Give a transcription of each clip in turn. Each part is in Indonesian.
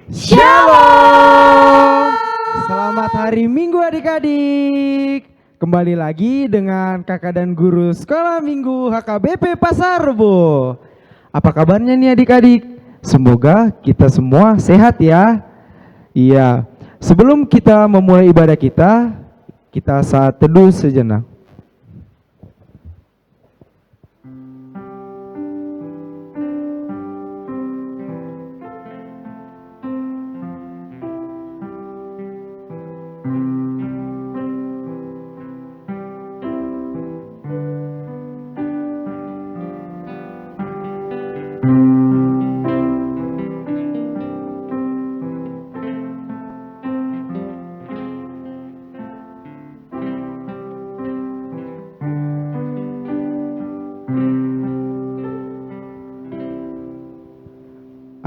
Shalom. Selamat hari Minggu adik-adik. Kembali lagi dengan kakak dan guru sekolah minggu HKBP Pasar Rebo. Apa kabarnya nih adik-adik? Semoga kita semua sehat ya. Iya, sebelum kita memulai ibadah kita saat teduh sejenak.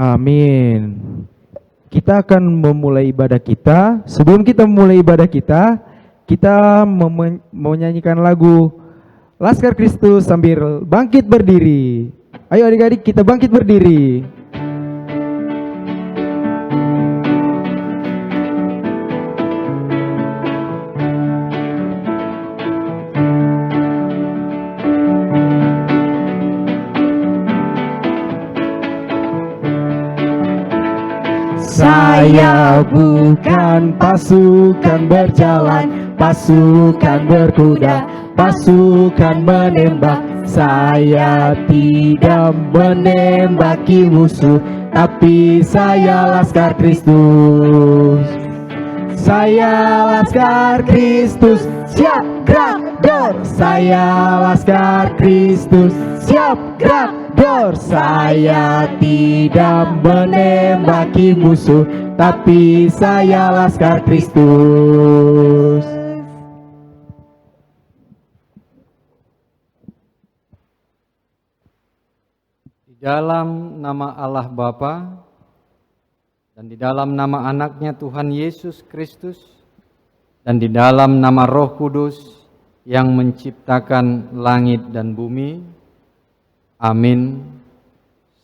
Amin. Kita akan memulai ibadah kita. Sebelum kita memulai ibadah kita menyanyikan lagu Laskar Kristus sambil bangkit berdiri. Ayo adik-adik kita bangkit berdiri. Saya bukan pasukan berjalan, pasukan berkuda, pasukan menembak. Saya tidak menembaki musuh, tapi saya Laskar Kristus. Saya Laskar Kristus, siap gerak dor. Saya Laskar Kristus, siap gerak dor. Saya tidak menembaki musuh, tapi saya Laskar Kristus. Di dalam nama Allah Bapa dan di dalam nama anaknya Tuhan Yesus Kristus dan di dalam nama Roh Kudus yang menciptakan langit dan bumi. Amin.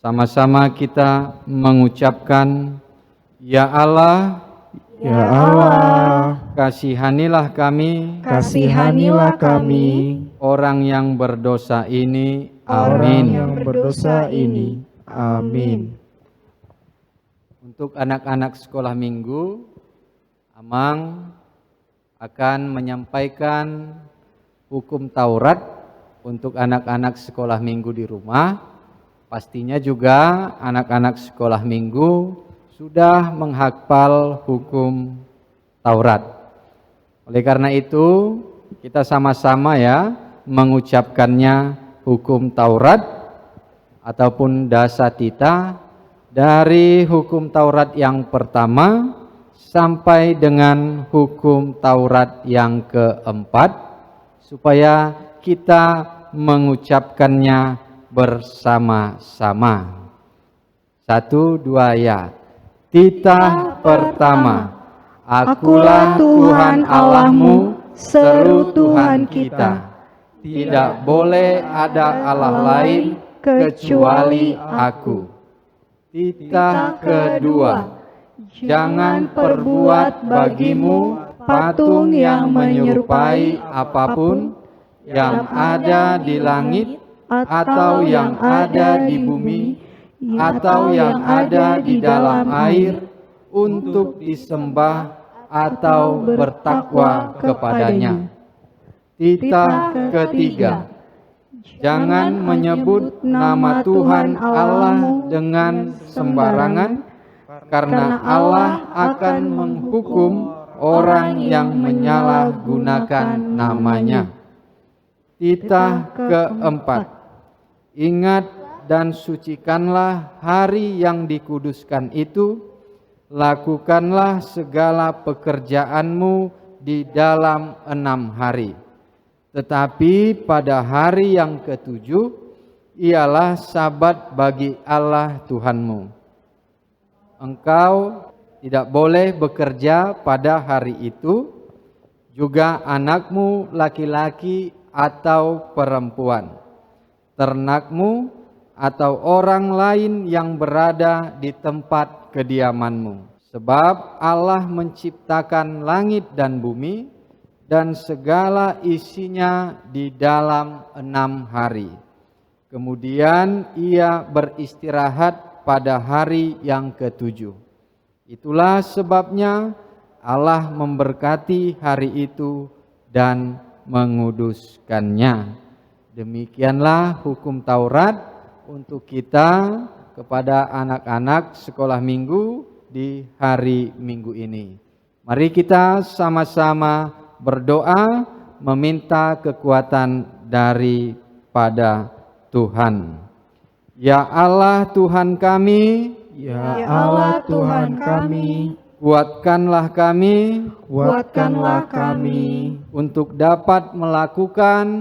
Sama-sama kita mengucapkan, Ya Allah, Ya Allah, kasihanilah kami, kasihanilah kami, orang yang berdosa ini. orang Amin. yang berdosa ini. Amin. Untuk anak-anak sekolah minggu, Amang akan menyampaikan hukum Taurat untuk anak-anak sekolah minggu di rumah. Pastinya juga anak-anak sekolah minggu sudah menghafal hukum Taurat. Oleh karena itu, kita sama-sama ya mengucapkannya hukum Taurat ataupun dasatita dari hukum Taurat yang pertama sampai dengan hukum Taurat yang keempat, supaya kita mengucapkannya bersama-sama. 1, 2 ya. Titah pertama, Akulah Tuhan Allahmu, seru Tuhan kita. Tidak boleh ada Allah lain kecuali Aku. Titah kedua, jangan perbuat bagimu patung yang menyerupai apapun yang ada di langit atau yang ada di bumi atau yang ada di dalam air untuk disembah atau bertakwa kepadanya. Titah ketiga, jangan menyebut nama Tuhan Allah dengan sembarangan, karena Allah akan menghukum orang yang menyalahgunakan namanya. Titah keempat, ingat dan sucikanlah hari yang dikuduskan itu, lakukanlah segala pekerjaanmu di dalam 6 hari. Tetapi pada hari yang ketujuh, ialah sabat bagi Allah Tuhanmu. Engkau tidak boleh bekerja pada hari itu, juga anakmu laki-laki atau perempuan, ternakmu atau orang lain yang berada di tempat kediamanmu. Sebab Allah menciptakan langit dan bumi dan segala isinya di dalam 6 hari. Kemudian ia beristirahat pada hari yang ke-7. Itulah sebabnya Allah memberkati hari itu dan menguduskannya. Demikianlah hukum Taurat untuk kita kepada anak-anak sekolah minggu di hari Minggu ini. Mari kita sama-sama berdoa meminta kekuatan daripada Tuhan. Ya Allah Tuhan kami, Ya Allah Tuhan kami, kuatkanlah kami Kuatkanlah kami untuk dapat melakukan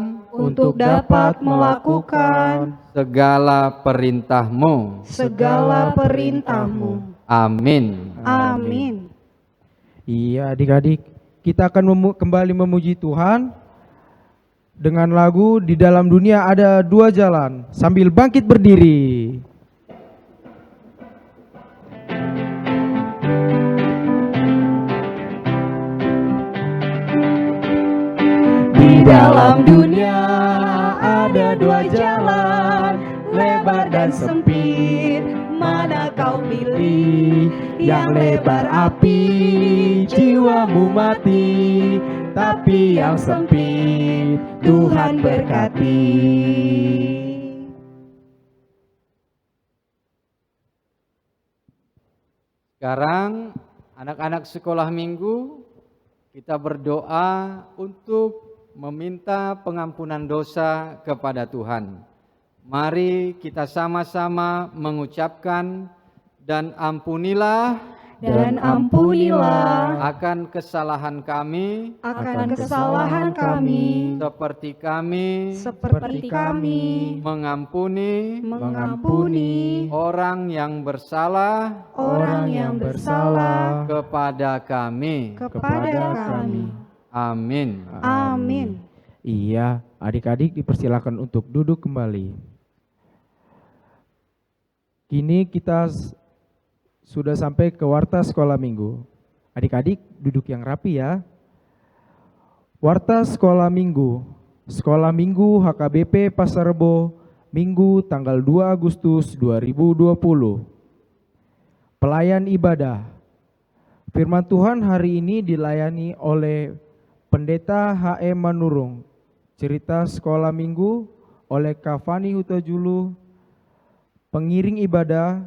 segala perintah-Mu. segala perintah-Mu. Amin. Amin. Iya adik-adik, kita akan kembali memuji Tuhan dengan lagu Di Dalam Dunia Ada Dua Jalan sambil bangkit berdiri. Di dalam dunia ada dua jalan, lebar dan sempit. Mana kau pilih? Yang lebar api, jiwamu mati. Tapi yang sempit, Tuhan berkati. Sekarang anak-anak sekolah minggu, kita berdoa untuk meminta pengampunan dosa kepada Tuhan. Mari kita sama-sama mengucapkan dan ampunilah akan kesalahan kami seperti kami mengampuni orang yang bersalah kepada kami. Amin. Amin. Iya, adik-adik dipersilakan untuk duduk kembali. Kini kita sudah sampai ke warta sekolah minggu. Adik-adik duduk yang rapi ya. Warta sekolah minggu HKBP Pasar Rebo, Minggu tanggal 2 Agustus 2020. Pelayan ibadah. Firman Tuhan hari ini dilayani oleh Pendeta H.M. Manurung. Cerita sekolah minggu oleh Kavani Hutajulu. Pengiring ibadah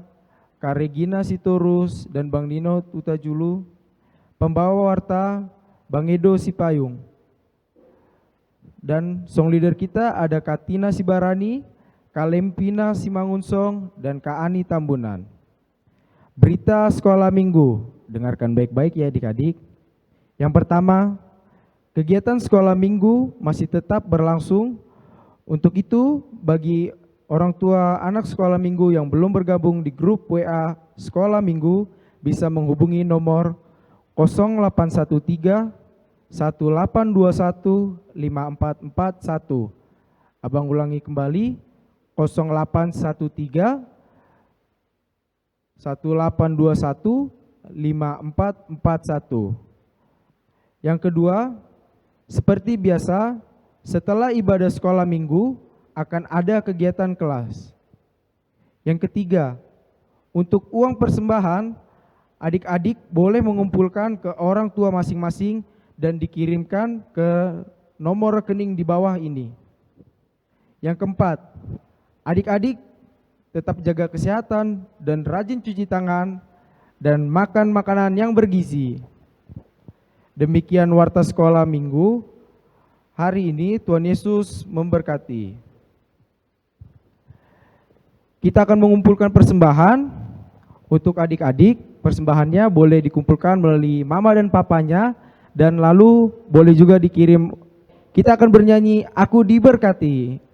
Kak Regina Sitorus dan Bang Dino Hutajulu. Pembawa warta Bang Edo Sipayung. Dan song leader kita ada Kak Tina Sibarani, Kak Lempina Simangunsong, dan Kak Ani Tambunan. Berita sekolah minggu, dengarkan baik-baik ya adik-adik. Yang pertama, kegiatan sekolah minggu masih tetap berlangsung. Untuk itu, bagi orang tua anak sekolah minggu yang belum bergabung di grup WA sekolah minggu bisa menghubungi nomor 0813 1821 5441. Abang ulangi kembali 0813 1821 5441. Yang kedua, seperti biasa, setelah ibadah sekolah minggu akan ada kegiatan kelas. Yang ketiga, untuk uang persembahan, adik-adik boleh mengumpulkan ke orang tua masing-masing dan dikirimkan ke nomor rekening di bawah ini. Yang keempat, adik-adik tetap jaga kesehatan dan rajin cuci tangan dan makan makanan yang bergizi. Demikian warta sekolah minggu hari ini. Tuhan Yesus memberkati. Kita akan mengumpulkan persembahan untuk adik-adik. Persembahannya boleh dikumpulkan melalui mama dan papanya, dan lalu boleh juga dikirim. Kita akan bernyanyi Aku Diberkati.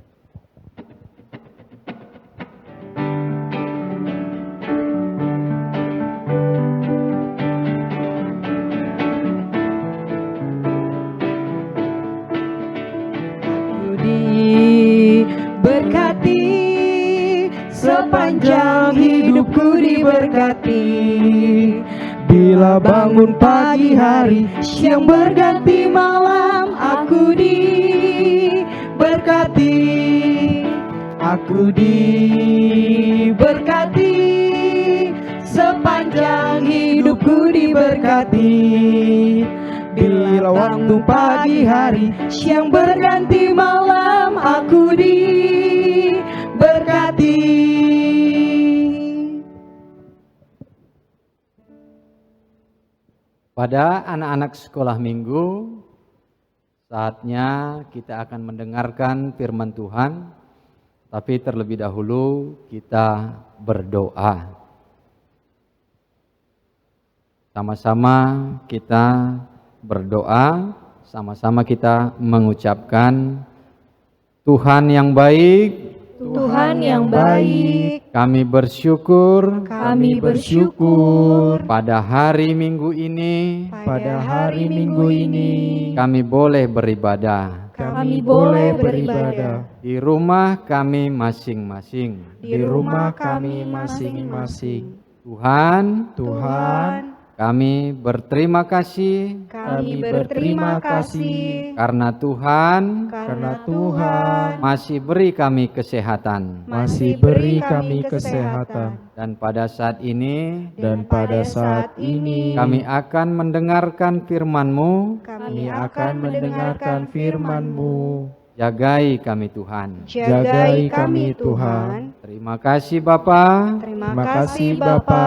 Diberkati, sepanjang hidupku diberkati. Bila bangun pagi hari, siang berganti malam, aku diberkati. aku diberkati. Sepanjang hidupku diberkati. Bila waktu pagi hari, Siang berganti malam, aku diberkati. Pada anak-anak sekolah minggu, saatnya kita akan mendengarkan firman Tuhan, tapi terlebih dahulu kita berdoa. Sama-sama kita berdoa, sama-sama kita mengucapkan, Tuhan yang baik, Tuhan yang baik, kami bersyukur kami bersyukur pada hari Minggu ini pada hari Minggu ini kami boleh beribadah kami boleh beribadah di rumah kami masing-masing. di rumah kami masing-masing. Tuhan, Tuhan, kami berterima kasih Kami berterima kasih karena Tuhan karena Tuhan masih beri kami kesehatan. masih beri kami kesehatan. Dan pada saat ini Dan pada saat ini kami akan mendengarkan firman-Mu. kami akan mendengarkan firman-Mu. Jagai kami Tuhan. jagai kami Tuhan. Terima kasih Bapa. Terima kasih Bapa.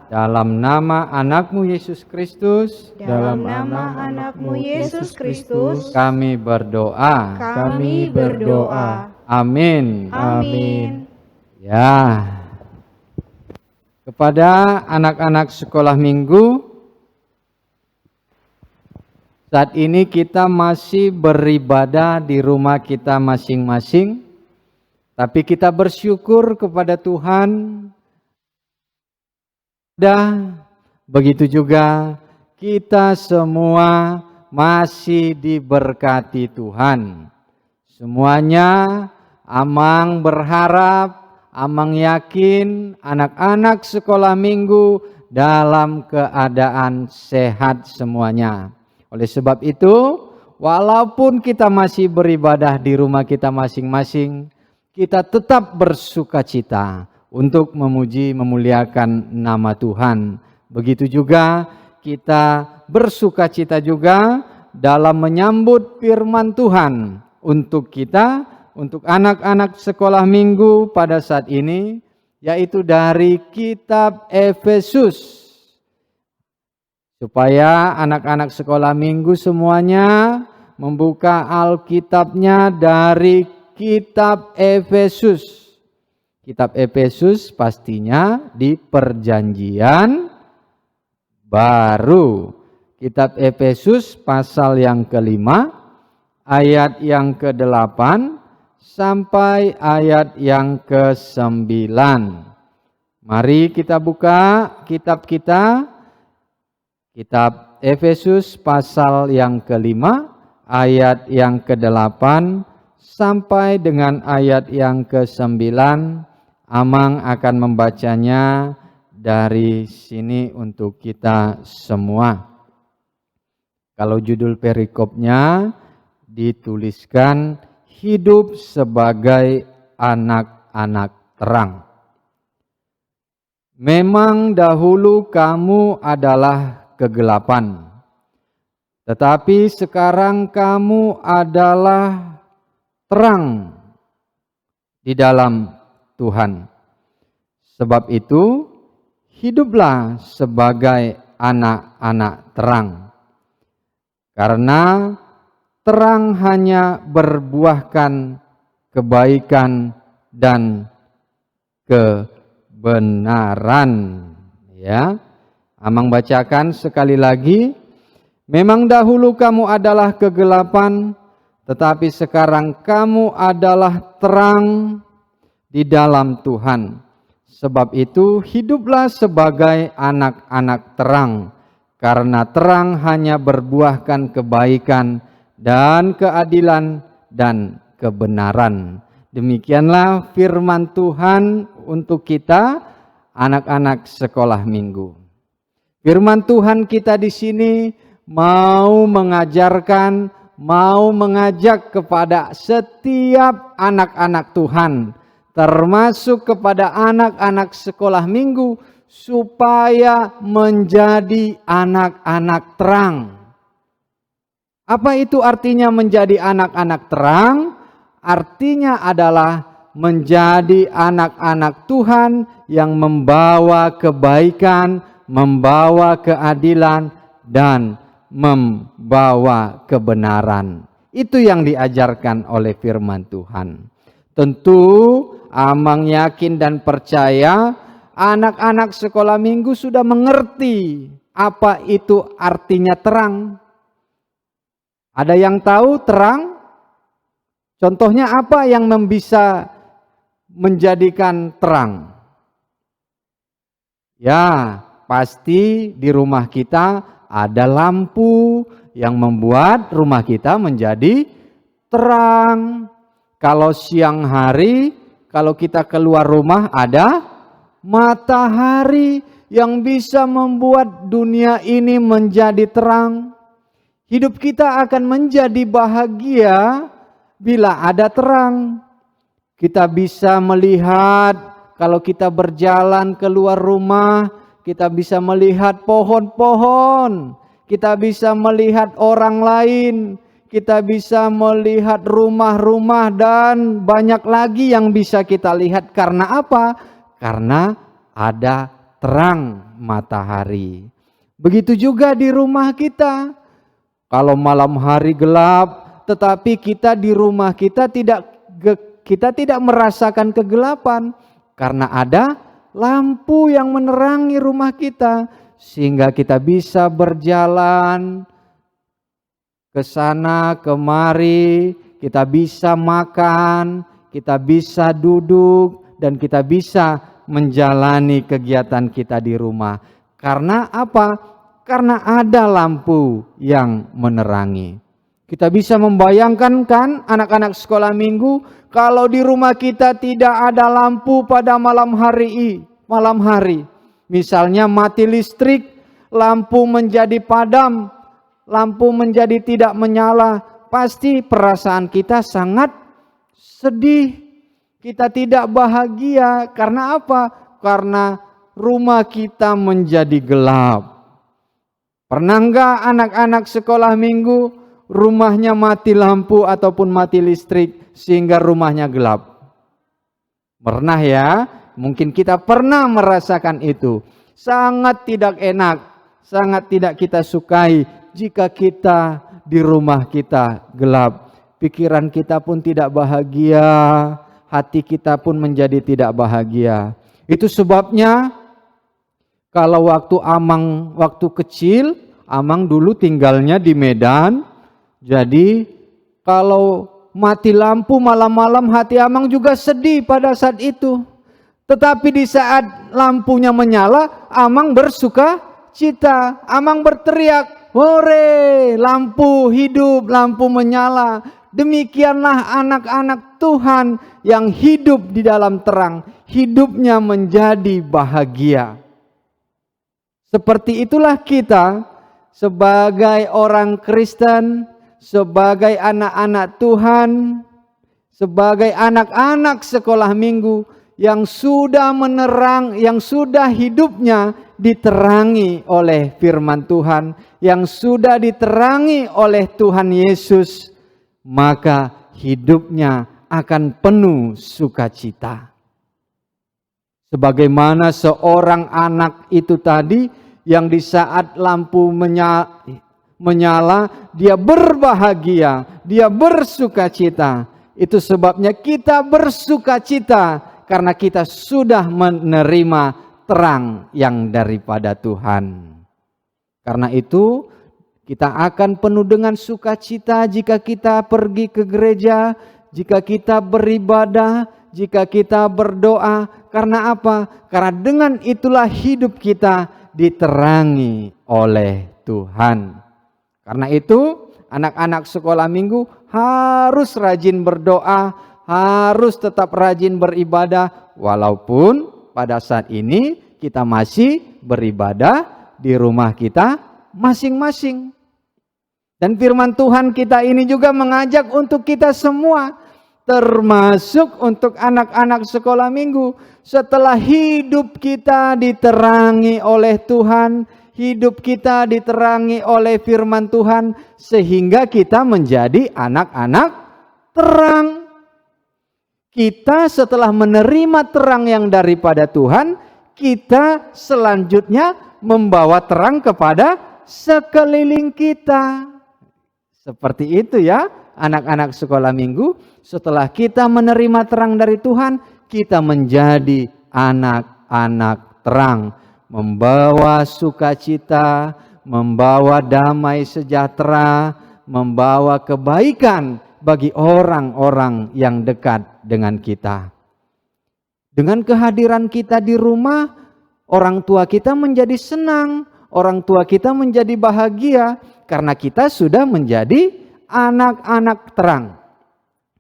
Dalam nama anak-Mu Yesus Kristus Dalam nama anak-Mu Yesus Kristus, kami berdoa. kami berdoa. Amin. Amin. Ya. Kepada anak-anak sekolah minggu, saat ini kita masih beribadah di rumah kita masing-masing, tapi kita bersyukur kepada Tuhan. Dan begitu juga kita semua masih diberkati Tuhan. Semuanya Amang berharap, Amang yakin anak-anak sekolah minggu dalam keadaan sehat semuanya. Oleh sebab itu, walaupun kita masih beribadah di rumah kita masing-masing, kita tetap bersukacita untuk memuji memuliakan nama Tuhan. Begitu juga kita bersukacita juga dalam menyambut firman Tuhan untuk kita, untuk anak-anak sekolah minggu pada saat ini, yaitu dari kitab Efesus. Supaya anak-anak sekolah minggu semuanya membuka Alkitabnya dari kitab Efesus. Kitab Efesus pastinya di Perjanjian Baru. Kitab Efesus pasal yang ke-5, ayat yang ke-8 sampai ayat yang ke-9. Mari kita buka kitab kita. Kitab Efesus pasal yang ke-5, ayat yang ke-8 sampai dengan ayat yang ke-9. Amang akan membacanya dari sini untuk kita semua. Kalau judul perikopnya dituliskan hidup sebagai anak-anak terang. Memang dahulu kamu adalah kegelapan, tetapi sekarang kamu adalah terang di dalam Tuhan. Sebab itu, hiduplah sebagai anak-anak terang. Karena terang hanya berbuahkan kebaikan dan kebenaran. Ya. Amang bacakan sekali lagi. Memang dahulu kamu adalah kegelapan, tetapi sekarang kamu adalah terang di dalam Tuhan. Sebab itu hiduplah sebagai anak-anak terang, karena terang hanya berbuahkan kebaikan dan keadilan dan kebenaran. Demikianlah firman Tuhan untuk kita, anak-anak sekolah minggu. Firman Tuhan kita di sini mau mengajarkan, mau mengajak kepada setiap anak-anak Tuhan, termasuk kepada anak-anak sekolah minggu, supaya menjadi anak-anak terang. Apa itu artinya menjadi anak-anak terang? Artinya adalah menjadi anak-anak Tuhan yang membawa kebaikan, membawa keadilan, dan membawa kebenaran. Itu yang diajarkan oleh firman Tuhan. Tentu Amang yakin dan percaya anak-anak sekolah minggu sudah mengerti apa itu artinya terang. Ada yang tahu terang? Contohnya apa yang bisa menjadikan terang? Ya, pasti di rumah kita ada lampu yang membuat rumah kita menjadi terang. Kalau siang hari, kalau kita keluar rumah ada matahari yang bisa membuat dunia ini menjadi terang. Hidup kita akan menjadi bahagia bila ada terang. Kita bisa melihat, kalau kita berjalan keluar rumah, kita bisa melihat pohon-pohon, kita bisa melihat orang lain, kita bisa melihat rumah-rumah, dan banyak lagi yang bisa kita lihat. Karena apa? Karena ada terang matahari. Begitu juga di rumah kita. Kalau malam hari gelap, tetapi kita di rumah kita tidak merasakan kegelapan karena ada lampu yang menerangi rumah kita, sehingga kita bisa berjalan ke sana kemari, kita bisa makan, kita bisa duduk, dan kita bisa menjalani kegiatan kita di rumah. Karena apa? Karena ada lampu yang menerangi. Kita bisa membayangkan kan anak-anak sekolah minggu, kalau di rumah kita tidak ada lampu pada malam hari. Misalnya mati listrik, lampu menjadi padam, lampu menjadi tidak menyala, pasti perasaan kita sangat sedih. Kita tidak bahagia. Karena apa? Karena rumah kita menjadi gelap. Pernah enggak anak-anak sekolah minggu rumahnya mati lampu ataupun mati listrik sehingga rumahnya gelap? Pernah ya? Mungkin kita pernah merasakan itu. Sangat tidak enak, sangat tidak kita sukai jika kita di rumah kita gelap. Pikiran kita pun tidak bahagia, hati kita pun menjadi tidak bahagia. Itu sebabnya kalau waktu kecil, Amang dulu tinggalnya di Medan. Jadi kalau mati lampu malam-malam, hati Amang juga sedih pada saat itu. Tetapi di saat lampunya menyala, Amang bersuka cita. Amang berteriak, "Hore, lampu hidup, lampu menyala." Demikianlah anak-anak Tuhan yang hidup di dalam terang, hidupnya menjadi bahagia. Seperti itulah kita sebagai orang Kristen, sebagai anak-anak Tuhan, sebagai anak-anak sekolah minggu yang sudah menerang, yang sudah hidupnya diterangi oleh firman Tuhan, yang sudah diterangi oleh Tuhan Yesus, maka hidupnya akan penuh sukacita. Sebagaimana seorang anak itu tadi, yang di saat lampu menyala, dia berbahagia, dia bersukacita. Itu sebabnya kita bersukacita, karena kita sudah menerima terang yang daripada Tuhan. Karena itu kita akan penuh dengan sukacita jika kita pergi ke gereja, jika kita beribadah, jika kita berdoa. Karena apa? Karena dengan itulah hidup kita diterangi oleh Tuhan. Karena itu anak-anak sekolah minggu harus rajin berdoa, harus tetap rajin beribadah, walaupun pada saat ini kita masih beribadah di rumah kita masing-masing. Dan firman Tuhan kita ini juga mengajak untuk kita semua, termasuk untuk anak-anak sekolah minggu. Setelah hidup kita diterangi oleh Tuhan, hidup kita diterangi oleh firman Tuhan, sehingga kita menjadi anak-anak terang. Kita setelah menerima terang yang daripada Tuhan, kita selanjutnya membawa terang kepada sekeliling kita. Seperti itu ya, anak-anak sekolah minggu. Setelah kita menerima terang dari Tuhan, kita menjadi anak-anak terang, membawa sukacita, membawa damai sejahtera, membawa kebaikan bagi orang-orang yang dekat dengan kita. Dengan kehadiran kita di rumah, orang tua kita menjadi senang, orang tua kita menjadi bahagia, karena kita sudah menjadi anak-anak terang.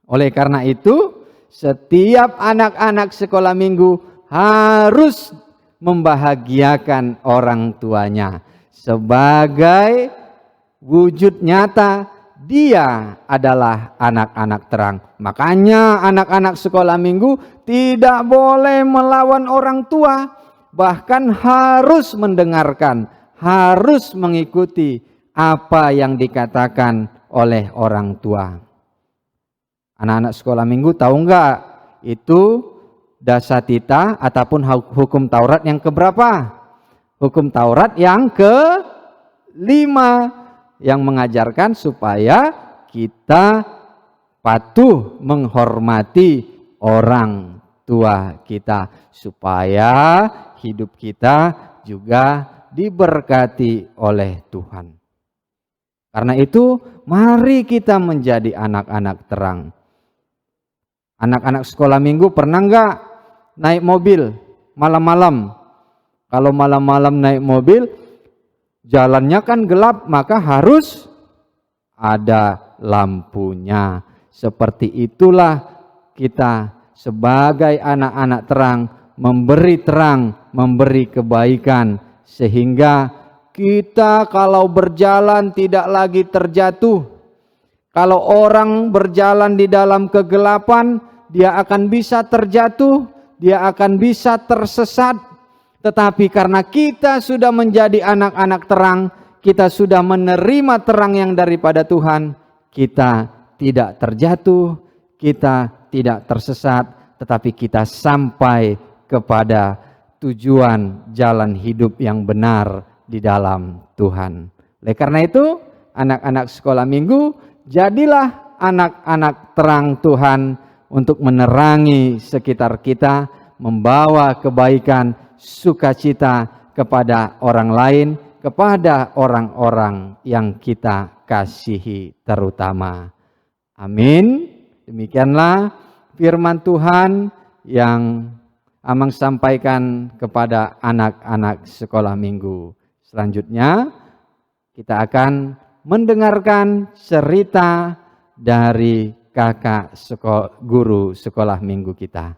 Oleh karena itu, setiap anak-anak sekolah minggu harus membahagiakan orang tuanya. Sebagai wujud nyata, dia adalah anak-anak terang. Makanya anak-anak sekolah minggu tidak boleh melawan orang tua. Bahkan harus mendengarkan, harus mengikuti apa yang dikatakan oleh orang tua. Anak-anak sekolah minggu tahu enggak? Itu dasatita ataupun hukum Taurat yang keberapa? Hukum Taurat yang ke-5 yang mengajarkan supaya kita patuh menghormati orang tua kita, supaya hidup kita juga diberkati oleh Tuhan. Karena itu, mari kita menjadi anak-anak terang. Anak-anak sekolah minggu pernah enggak naik mobil malam-malam? Kalau malam-malam naik mobil, jalannya kan gelap, maka harus ada lampunya. Seperti itulah kita sebagai anak-anak terang, memberi kebaikan, sehingga kita kalau berjalan tidak lagi terjatuh. Kalau orang berjalan di dalam kegelapan, dia akan bisa terjatuh, dia akan bisa tersesat. Tetapi karena kita sudah menjadi anak-anak terang, kita sudah menerima terang yang daripada Tuhan, kita tidak terjatuh, kita tidak tersesat, tetapi kita sampai kepada tujuan jalan hidup yang benar di dalam Tuhan. Oleh karena itu, anak-anak sekolah minggu, jadilah anak-anak terang Tuhan untuk menerangi sekitar kita, membawa kebaikan, sukacita kepada orang lain, kepada orang-orang yang kita kasihi terutama. Amin. Demikianlah firman Tuhan yang Amang sampaikan kepada anak-anak sekolah minggu. Selanjutnya kita akan mendengarkan cerita dari kakak guru sekolah minggu kita.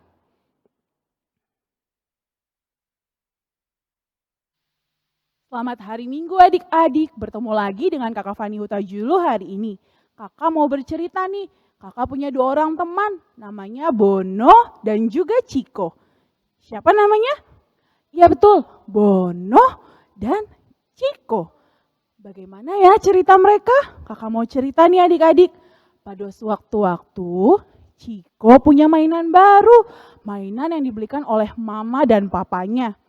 Selamat hari Minggu adik-adik, bertemu lagi dengan kakak Fani Hutajulu hari ini. Kakak mau bercerita nih, kakak punya 2 orang teman, namanya Bono dan juga Ciko. Siapa namanya? Ya betul, Bono dan Ciko. Bagaimana ya cerita mereka? Kakak mau cerita nih adik-adik. Pada sewaktu-waktu, Ciko punya mainan baru. Mainan yang dibelikan oleh mama dan papanya.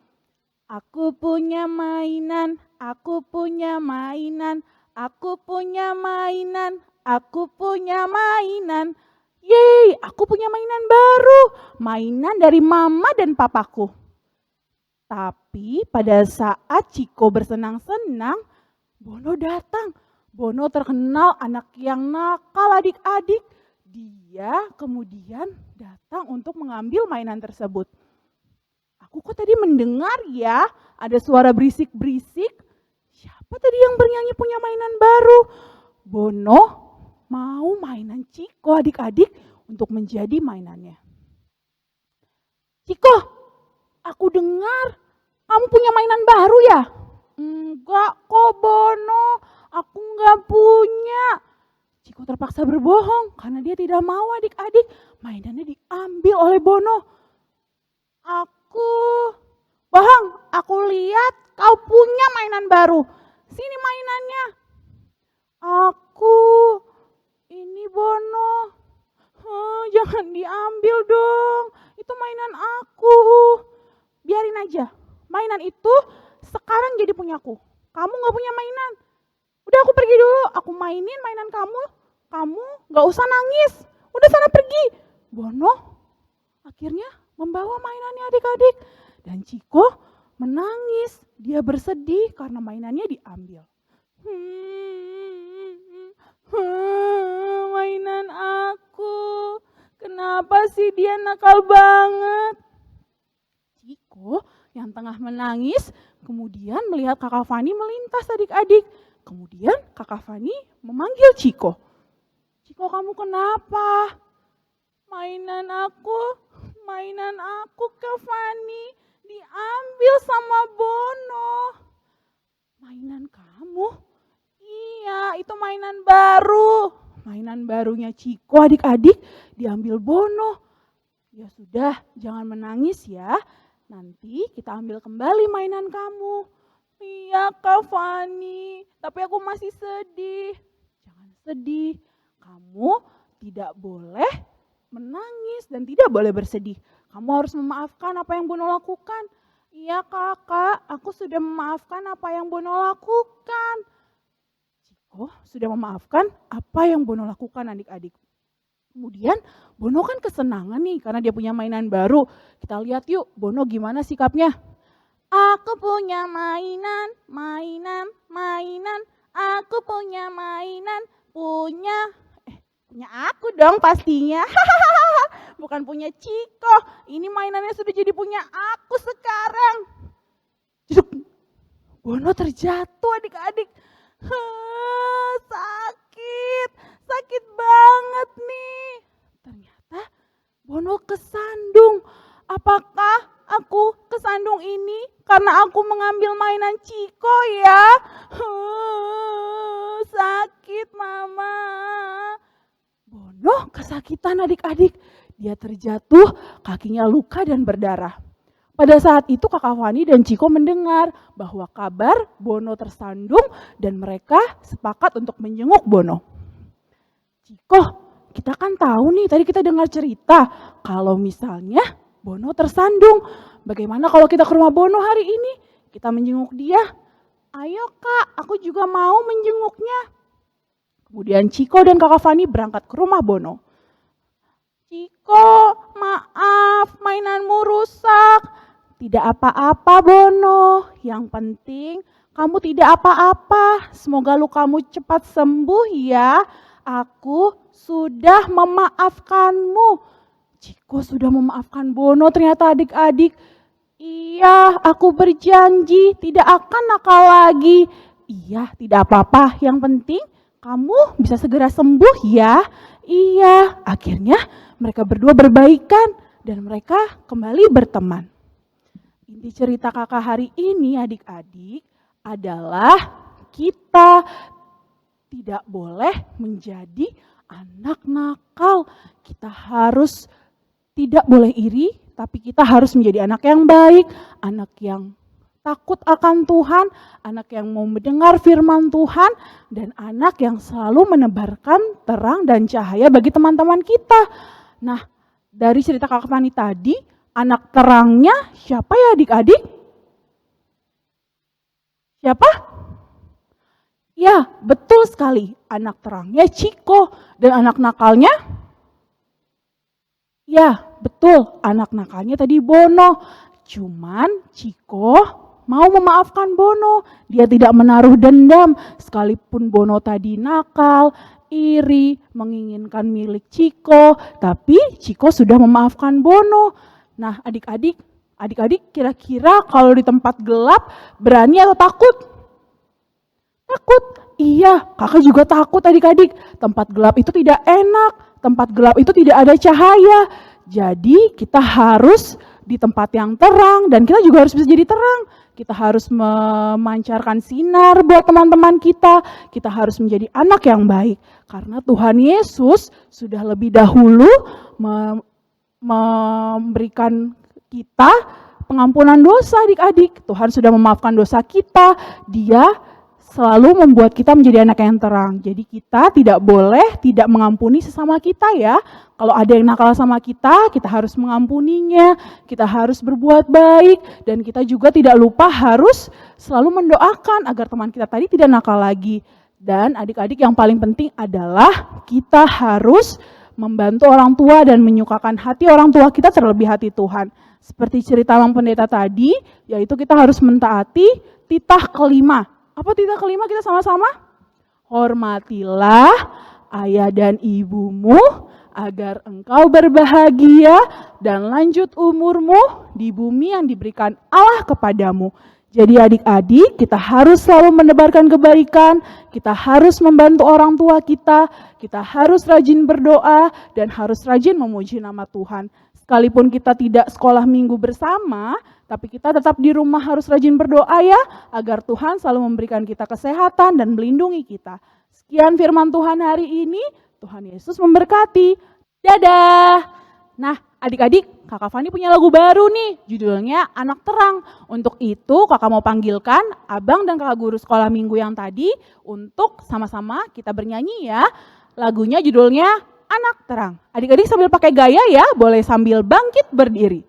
Aku punya mainan, aku punya mainan, aku punya mainan, aku punya mainan. Yeay, aku punya mainan baru. Mainan dari mama dan papaku. Tapi pada saat Ciko bersenang-senang, Bono datang. Bono terkenal anak yang nakal adik-adik. Dia kemudian datang untuk mengambil mainan tersebut. Aku kok tadi mendengar ya, ada suara berisik-berisik. Siapa tadi yang bernyanyi punya mainan baru? Bono mau mainan Ciko adik-adik untuk menjadi mainannya. Ciko, aku dengar kamu punya mainan baru ya? Enggak kok Bono, aku enggak punya. Ciko terpaksa berbohong karena dia tidak mau adik-adik mainannya diambil oleh Bono. Bang, aku lihat kau punya mainan baru. Sini mainannya. Ini Bono. Jangan diambil dong. Itu mainan aku. Biarin aja. Mainan itu sekarang jadi punyaku. Kamu gak punya mainan. Udah aku pergi dulu. Aku mainin mainan kamu. Kamu gak usah nangis. Udah sana pergi. Bono akhirnya membawa mainannya adik-adik. Dan Ciko menangis. Dia bersedih karena mainannya diambil. Mainan aku. Kenapa sih dia nakal banget? Ciko yang tengah menangis kemudian melihat Kakak Fani melintas adik-adik. Kemudian Kakak Fani memanggil Ciko. Ciko, kamu kenapa? Mainan aku Kak Fani diambil sama Bono. Mainan kamu? Iya, itu mainan baru. Mainan barunya Ciko adik-adik diambil Bono. Ya sudah, jangan menangis ya. Nanti kita ambil kembali mainan kamu. Iya Kak Fani, tapi aku masih sedih. Jangan sedih, kamu tidak boleh menangis dan tidak boleh bersedih. Kamu harus memaafkan apa yang Bono lakukan. Iya kakak, aku sudah memaafkan apa yang Bono lakukan. Ciko sudah memaafkan apa yang Bono lakukan adik-adik. Kemudian Bono kan kesenangan nih karena dia punya mainan baru. Kita lihat yuk Bono gimana sikapnya. Aku punya mainan. Aku punya mainan. Punya aku dong pastinya. Bukan punya Ciko. Ini mainannya sudah jadi punya aku sekarang. Jeduk. Bono terjatuh adik-adik. Sakit banget nih. Ternyata Bono kesandung. Apakah aku kesandung ini karena aku mengambil mainan Ciko ya? Sakit mama. Bono kesakitan adik-adik. Dia terjatuh, kakinya luka dan berdarah. Pada saat itu Kakak Fani dan Ciko mendengar bahwa kabar Bono tersandung dan mereka sepakat untuk menjenguk Bono. Ciko, kita kan tahu nih tadi kita dengar cerita kalau misalnya Bono tersandung. Bagaimana kalau kita ke rumah Bono hari ini? Kita menjenguk dia. Ayo Kak, aku juga mau menjenguknya. Kemudian Ciko dan Kakak Fani berangkat ke rumah Bono. Ciko, maaf mainanmu rusak. Tidak apa-apa Bono, yang penting kamu tidak apa-apa. Semoga lukamu cepat sembuh ya. Aku sudah memaafkanmu. Ciko sudah memaafkan Bono ternyata adik-adik. Iya, aku berjanji tidak akan nakal lagi. Iya, tidak apa-apa. Yang penting kamu bisa segera sembuh ya. Iya, akhirnya mereka berdua berbaikan dan mereka kembali berteman. Inti cerita kakak hari ini adik-adik adalah kita tidak boleh menjadi anak nakal. Kita harus tidak boleh iri, tapi kita harus menjadi anak yang baik, anak yang takut akan Tuhan, anak yang mau mendengar firman Tuhan, dan anak yang selalu menebarkan terang dan cahaya bagi teman-teman kita. Nah, dari cerita Kakak Fani tadi, anak terangnya siapa ya adik-adik? Siapa? Ya, betul sekali. Anak terangnya Ciko. Dan anak nakalnya? Ya, betul. Anak nakalnya tadi Bono. Cuman Ciko mau memaafkan Bono. Dia tidak menaruh dendam. Sekalipun Bono tadi nakal, iri, menginginkan milik Ciko. Tapi Ciko sudah memaafkan Bono. Nah adik-adik kira-kira kalau di tempat gelap berani atau takut? Takut. Iya, kakak juga takut adik-adik. Tempat gelap itu tidak enak. Tempat gelap itu tidak ada cahaya. Jadi kita harus di tempat yang terang dan kita juga harus bisa jadi terang. kita harus memancarkan sinar buat teman-teman kita harus menjadi anak yang baik. Karena Tuhan Yesus sudah lebih dahulu memberikan kita pengampunan dosa adik-adik. Tuhan sudah memaafkan dosa kita, Dia selalu membuat kita menjadi anak yang terang. Jadi kita tidak boleh tidak mengampuni sesama kita ya. Kalau ada yang nakal sama kita harus mengampuninya, kita harus berbuat baik, dan kita juga tidak lupa harus selalu mendoakan agar teman kita tadi tidak nakal lagi. Dan adik-adik yang paling penting adalah kita harus membantu orang tua dan menyukakan hati orang tua kita terlebih hati Tuhan. Seperti cerita Mang Pendeta tadi, yaitu kita harus mentaati titah kelima. Apa titah kelima kita sama-sama? Hormatilah ayah dan ibumu agar engkau berbahagia dan lanjut umurmu di bumi yang diberikan Allah kepadamu. Jadi adik-adik, kita harus selalu menebarkan kebaikan, kita harus membantu orang tua kita harus rajin berdoa, dan harus rajin memuji nama Tuhan. Sekalipun kita tidak sekolah minggu bersama, tapi kita tetap di rumah harus rajin berdoa ya, agar Tuhan selalu memberikan kita kesehatan dan melindungi kita. Sekian firman Tuhan hari ini, Tuhan Yesus memberkati. Dadah! Nah, adik-adik, Kakak Fani punya lagu baru nih, judulnya Anak Terang. Untuk itu, Kakak mau panggilkan Abang dan Kakak Guru Sekolah Minggu yang tadi untuk sama-sama kita bernyanyi ya. Lagunya judulnya Anak Terang. Adik-adik sambil pakai gaya ya, boleh sambil bangkit berdiri.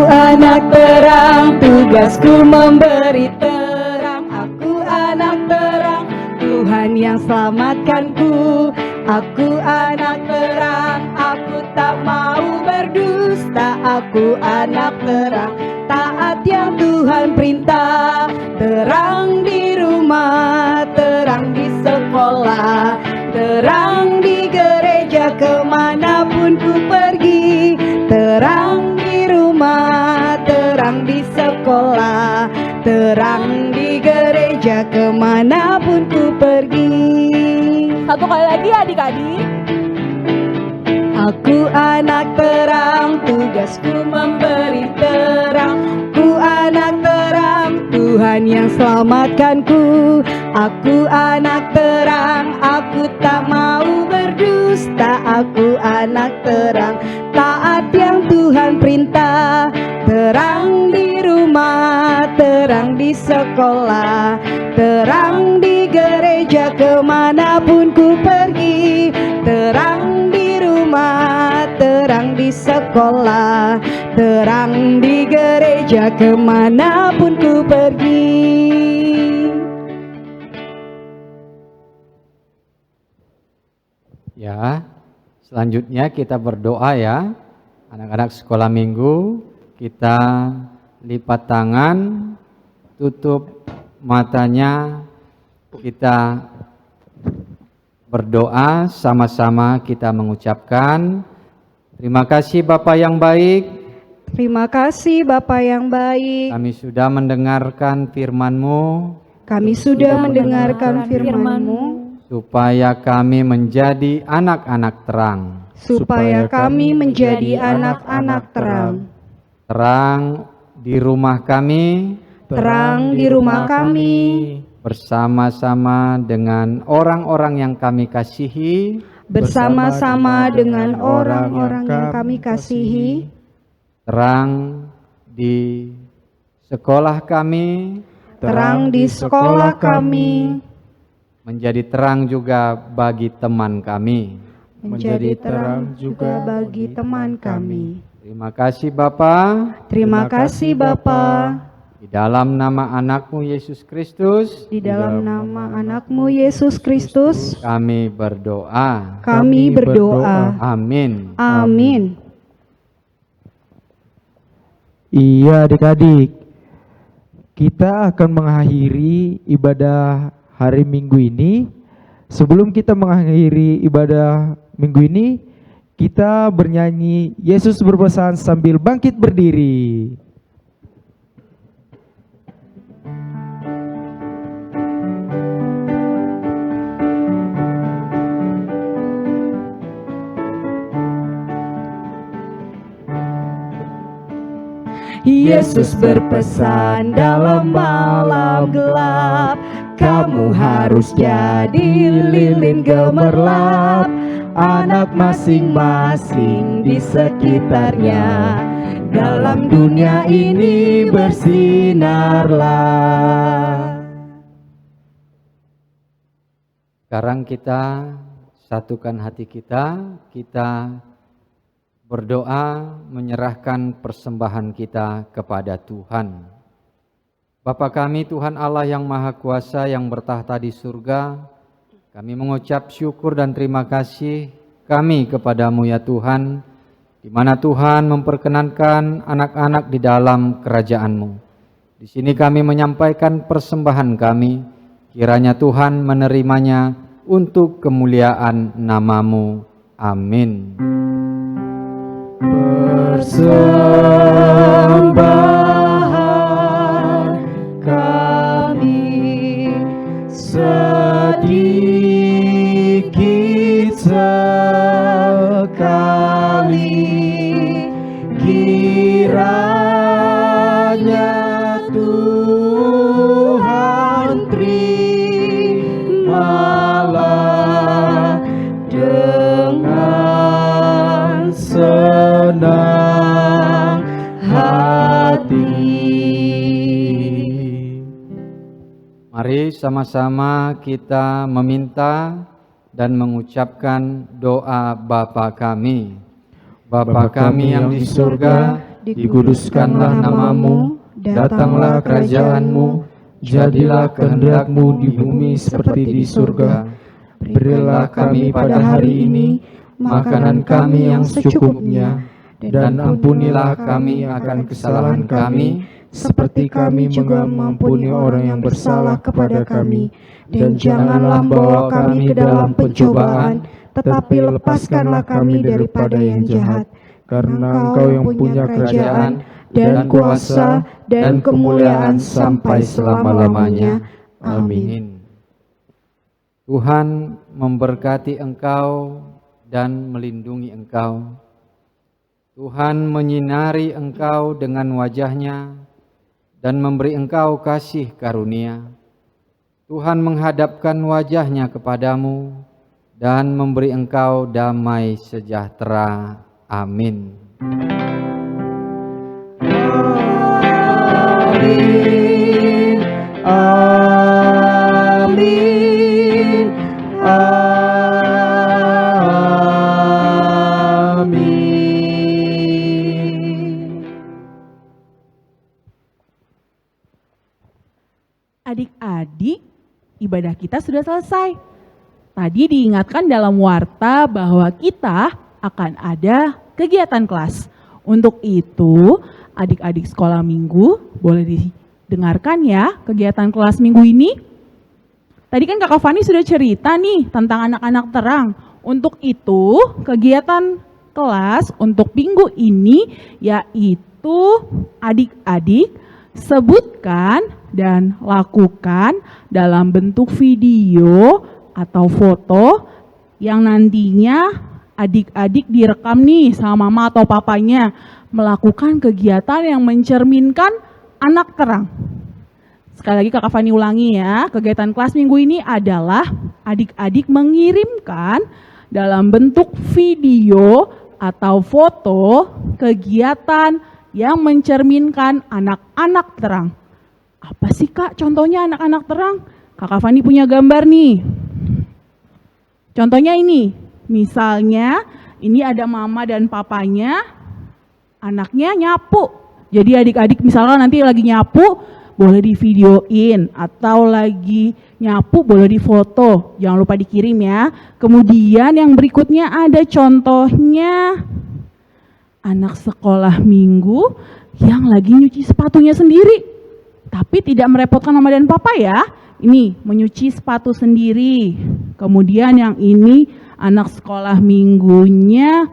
Anak terang, tugasku memberi terang. Aku anak terang, Tuhan yang selamatkanku. Aku anak terang, aku tak mau berdusta. Aku anak terang, taat yang Tuhan perintah. Terang di rumah, terang di sekolah, terang di gereja kemanapun ku pergi. Terang di rumah, terang di sekolah, terang di gereja kemanapun ku pergi. Satu kali lagi adik-adik. Aku anak terang, tugasku memberi terang. Ku anak terang, Tuhan yang selamatkanku. Aku anak terang, aku tak mau berdusta. Aku anak terang, taat yang Tuhan perintah. Terang di rumah, terang di sekolah, terang di gereja kemanapun ku pergi. Terang di rumah, terang di sekolah, terang di gereja kemanapun ku pergi. Ya, selanjutnya kita berdoa ya. Anak-anak sekolah minggu, kita lipat tangan, tutup matanya, kita berdoa sama-sama, kita mengucapkan terima kasih Bapa yang baik. Terima kasih Bapa yang baik. Kami sudah mendengarkan firman-Mu. Kami sudah mendengarkan firman-Mu, supaya kami menjadi anak-anak terang. supaya kami menjadi anak-anak terang. Terang di rumah kami, Terang di rumah kami, bersama-sama dengan orang-orang yang kami kasihi, bersama-sama dengan orang-orang yang kami kasihi. terang di sekolah kami, Terang di sekolah kami, menjadi terang juga bagi teman kami. menjadi terang juga bagi teman kami. Terima kasih Bapa. Terima kasih Bapa. Di dalam nama anakmu Yesus Kristus, Di dalam nama anakmu Yesus Kristus, kami berdoa. kami berdoa. Amin. Amin. Iya adik-adik, kita akan mengakhiri ibadah hari Minggu ini. Sebelum kita mengakhiri ibadah Minggu ini, kita bernyanyi Yesus berpesan sambil bangkit berdiri. Yesus berpesan dalam malam gelap, kamu harus jadi lilin gemerlap. Anak masing-masing di sekitarnya, dalam dunia ini bersinarlah. Sekarang kita satukan hati kita berdoa menyerahkan persembahan kita kepada Tuhan. Bapa kami Tuhan Allah yang Maha Kuasa yang bertahta di surga, kami mengucap syukur dan terima kasih kami kepadamu ya Tuhan, di mana Tuhan memperkenankan anak-anak di dalam kerajaan-Mu. Di sini kami menyampaikan persembahan kami, kiranya Tuhan menerimanya untuk kemuliaan nama-Mu. Amin. Persembahan kami sedikit sekali, kiranya Tuhan terimalah dengan senang hati. Mari sama-sama kita meminta dan mengucapkan doa Bapa kami. Bapa kami yang di surga, dikuduskanlah namamu, datanglah kerajaan-Mu, jadilah kehendak-Mu di bumi seperti di surga. Berilah kami pada hari ini makanan kami yang secukupnya, dan ampunilah kami akan kesalahan kami, seperti kami juga mengampuni orang yang bersalah kepada kami. Dan janganlah bawa kami ke dalam pencobaan, tetapi lepaskanlah kami daripada yang jahat. Karena Engkau yang punya kerajaan dan kuasa dan kemuliaan sampai selama-lamanya. Amin. Tuhan memberkati engkau dan melindungi engkau. Tuhan menyinari engkau dengan wajah-Nya dan memberi engkau kasih karunia. Tuhan menghadapkan wajah-Nya kepadamu dan memberi engkau damai sejahtera. Amin. Amin. Amin. Amin. Adik-adik, ibadah kita sudah selesai. Tadi diingatkan dalam warta bahwa kita akan ada kegiatan kelas. Untuk itu, adik-adik sekolah minggu boleh didengarkan ya kegiatan kelas minggu ini. Tadi kan Kakak Fani sudah cerita nih tentang anak-anak terang. Untuk itu, kegiatan kelas untuk minggu ini yaitu adik-adik sebutkan dan lakukan dalam bentuk video atau foto yang nantinya adik-adik direkam nih sama mama atau papanya melakukan kegiatan yang mencerminkan anak terang. Sekali lagi Kakak Fani ulangi ya, kegiatan kelas minggu ini adalah adik-adik mengirimkan dalam bentuk video atau foto kegiatan yang mencerminkan anak-anak terang. Apa sih Kak contohnya anak-anak terang? Kakak Fani punya gambar nih. Contohnya ini, misalnya ini ada mama dan papanya, anaknya nyapu. Jadi adik-adik misalnya nanti lagi nyapu, boleh divideoin, atau lagi nyapu boleh difoto, jangan lupa dikirim ya. Kemudian yang berikutnya ada contohnya anak sekolah minggu yang lagi nyuci sepatunya sendiri, tapi tidak merepotkan mama dan papa ya. Ini menyuci sepatu sendiri. Kemudian yang ini anak sekolah minggunya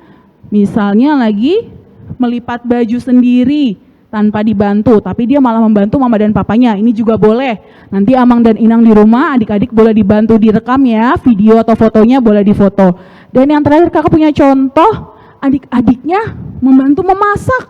misalnya lagi melipat baju sendiri tanpa dibantu, tapi dia malah membantu mama dan papanya. Ini juga boleh. Nanti Amang dan Inang di rumah, adik-adik boleh dibantu direkam ya, video atau fotonya boleh difoto. Dan yang terakhir Kakak punya contoh, adik-adiknya membantu memasak.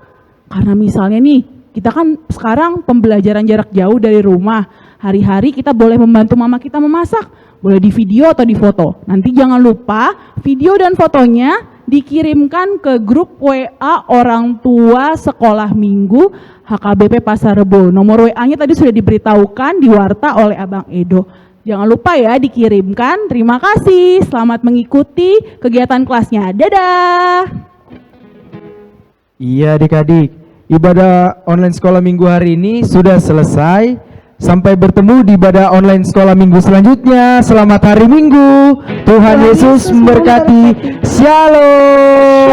Karena misalnya nih, Kita kan sekarang pembelajaran jarak jauh dari rumah. Hari-hari kita boleh membantu mama kita memasak. Boleh di video atau di foto. Nanti jangan lupa video dan fotonya dikirimkan ke grup WA orang tua sekolah minggu HKBP Pasar Rebo. Nomor WA-nya tadi sudah diberitahukan di warta oleh Abang Edo. Jangan lupa ya dikirimkan. Terima kasih. Selamat mengikuti kegiatan kelasnya. Dadah. Iya adik-adik, ibadah online sekolah minggu hari ini sudah selesai. Sampai bertemu di ibadah online sekolah minggu selanjutnya. Selamat hari Minggu. Tuhan Yesus memberkati. Shalom.